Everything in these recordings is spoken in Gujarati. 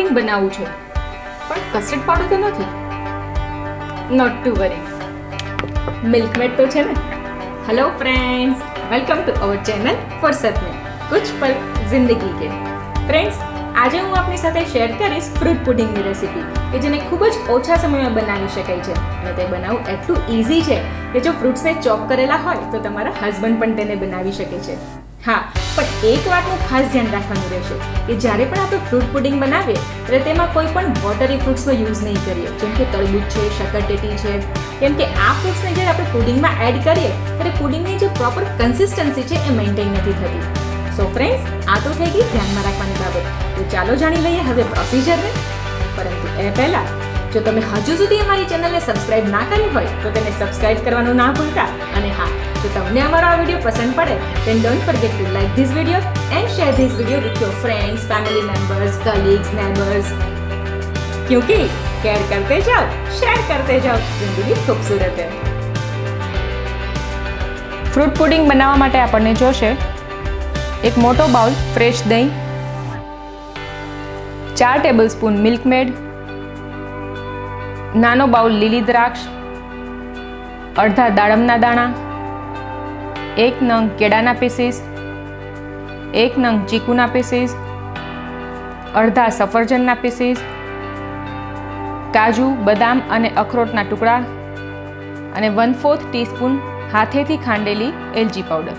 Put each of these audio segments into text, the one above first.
પુડિંગ બનાવવું છે પણ કસ્ટર્ડ પાવડર તો નથી. નોટ ટુ વરી, મિલ્કમેડ તો છે ને. Hello friends, welcome to our channel Fursat Mein Kuch પલ જિંદગી કે. ફ્રેન્ડ્સ, આજે હું આપની સાથે શેર કરીશ ફ્રૂટ પુડિંગની રેસીપી કે જેને ખૂબ જ ઓછા સમયમાં બનાવી શકાય છે અને તે બનાવવું એટલું ઇઝી છે કે જો ફ્રૂટ્સને ચોપ કરેલા હોય તો તમારા હસબન્ડ પણ તેને બનાવી શકે છે. હા, પણ એક વાતનું ખાસ ધ્યાન રાખવાનું રહેશે કે જ્યારે પણ આપણે ફ્રૂટ પુડિંગ બનાવીએ ત્યારે તેમાં કોઈ પણ વોટરી ફ્રૂટ્સનો યુઝ નહીં કરીએ, જેમ કે તરબૂચ છે, શક્કરટેટી છે, કેમ કે આ ફ્રૂટ્સને જ્યારે આપણે પુડિંગમાં એડ કરીએ ત્યારે પુડિંગની જે પ્રોપર કન્સિસ્ટન્સી છે એ મેન્ટેન નથી થતી. સો ફ્રેન્ડ્સ, આ તો થઈ ગઈ ધ્યાનમાં રાખવાની બાબત. તો ચાલો જાણી લઈએ હવે પ્રોસિજરને. પરંતુ એ પહેલાં જો તમે હજુ સુધી અમારી ચેનલને સબસ્ક્રાઇબ ના કરી હોય તો તેને સબસ્ક્રાઇબ કરવાનું ના ભૂલતા. અને હા, જો તમને અમારો આ વિડીયો પસંદ પડે then don't forget to like this video and share this video with your friends, family members, colleagues, neighbors. क्योंकि केयर करते जाओ, शेयर करते जाओ, जिंदगी खूबसूरत है. ફ્રૂટ પુડિંગ બનાવવા માટે આપણને જોશે એક મોટો બાઉલ ફ્રેશ દહીં, 4 ટેબલસ્પૂન મિલ્કમેડ, નાનો બાઉલ લીલી દ્રાક્ષ, અડધા દાડમના દાણા, 1 નંગ કેળાના પીસીસ, 1 નંગ ચીકુના પીસીસ, અડધા સફરજનના પીસીસ, કાજુ, બદામ અને અખરોટના ટુકડા અને 1/4 ટીસ્પૂન હાથેથી ખાંડેલી એલચી પાવડર.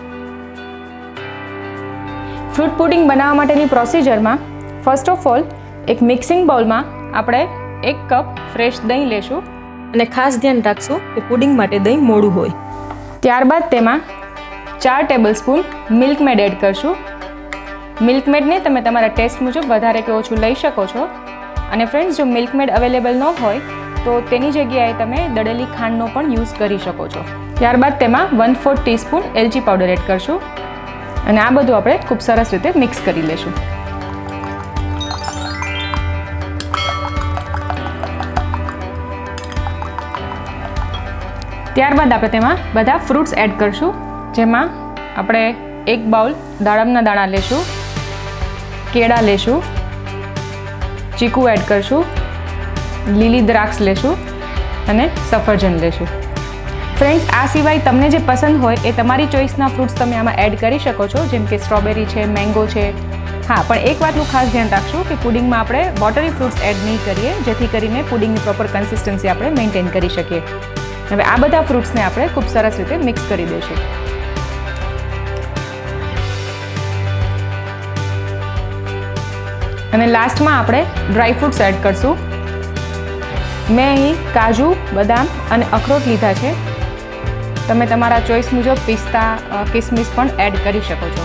ફ્રૂટ પુડિંગ બનાવવા માટેની પ્રોસિજરમાં ફર્સ્ટ ઓફ ઓલ એક મિક્સિંગ બાઉલમાં આપણે 1 કપ ફ્રેશ દહીં લેશું અને ખાસ ધ્યાન રાખશું કે પુડિંગ માટે દહીં મોડું હોય. ત્યારબાદ તેમાં 4 ટેબલસ્પૂન મિલ્કમેડ એડ કરશું. મિલ્કમેડને તમે તમારા ટેસ્ટ મુજબ વધારે કે ઓછું લઈ શકો છો. અને ફ્રેન્ડ્સ, જો મિલ્કમેડ અવેલેબલ ન હોય તો તેની જગ્યાએ તમે દળેલી ખાંડનો પણ યુઝ કરી શકો છો. ત્યારબાદ તેમાં 1/4 ટીસ્પૂન એલચી પાવડર એડ કરશું અને આ બધું આપણે ખૂબ સરસ રીતે મિક્સ કરી લેશું. ત્યારબાદ આપણે તેમાં બધા ફ્રૂટ્સ એડ કરશું, જેમાં આપણે 1 બાઉલ દાડમના દાણા લેશું, કેળા લેશું, ચીકુ એડ કરશું, લીલી દ્રાક્ષ લેશું અને સફરજન લેશું. ફ્રેન્ડ્સ, આ સિવાય તમને જે પસંદ હોય એ તમારી ચોઈસના ફ્રૂટ્સ તમે આમાં એડ કરી શકો છો, જેમ કે સ્ટ્રોબેરી છે, મેંગો છે. હા, પણ એક વાતનું ખાસ ધ્યાન રાખશું કે પુડિંગમાં આપણે વોટરી ફ્રૂટ્સ એડ નહીં કરીએ, જેથી કરીને પુડિંગની પ્રોપર કન્સિસ્ટન્સી આપણે મેન્ટેન કરી શકીએ. હવે આ બધા ફ્રૂટ્સને આપણે ખૂબ સરસ રીતે મિક્સ કરી દઈશું. અને લાસ્ટમાં આપણે ડ્રાય ફ્રૂટ્સ એડ કરશું. મેં અહીં કાજુ, બદામ અને અખરોટ લીધા છે. તમે તમારા ચોઈસ મુજબ પિસ્તા, કિસમિસ પણ એડ કરી શકો છો.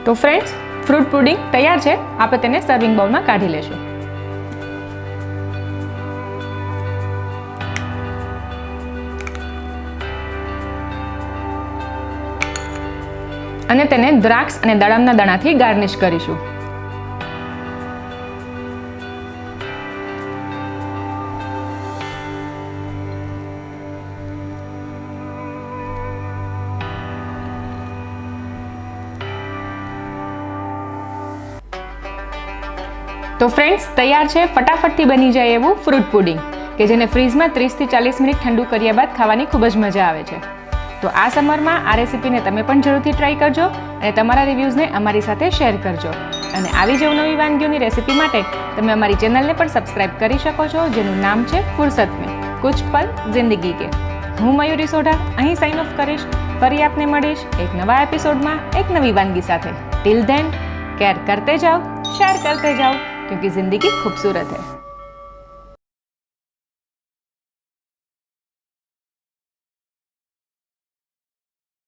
તો ફ્રેન્ડ્સ, ફ્રૂટ પુડિંગ તૈયાર છે. આપણે તેને સર્વિંગ બાઉલમાં કાઢી લેશું. અને તેને દ્રાક્ષ અને દાડમના દાણાથી ગાર્નિશ કરીશું. તો ફ્રેન્ડ્સ, તૈયાર છે ફટાફટથી બની જાય એવું ફ્રૂટ પુડિંગ કે જેને ફ્રીઝમાં 30 થી 40 મિનિટ ઠંડુ કર્યા બાદ ખાવાની ખૂબ જ મજા આવે છે. તો આ સમરમાં આ રેસીપીને તમે પણ જરૂરથી ટ્રાય કરજો અને તમારા રિવ્યૂઝને અમારી સાથે શેર કરજો. અને આવી જ નવી વાનગીઓની રેસીપી માટે તમે અમારી ચેનલને પણ સબસ્ક્રાઇબ કરી શકો છો, જેનું નામ છે ફુરસત મેં કુછ પલ જિંદગી કે. હું મયુરી સોઢા અહીં સાઇન ઓફ કરીશ. ફરી આપને મળીશ એક નવા એપિસોડમાં એક નવી વાનગી સાથે. ટિલ ધેન, કેર કરતે જાઓ, शेयर करते जाओ, क्योंकि जिंदगी खूबसूरत है.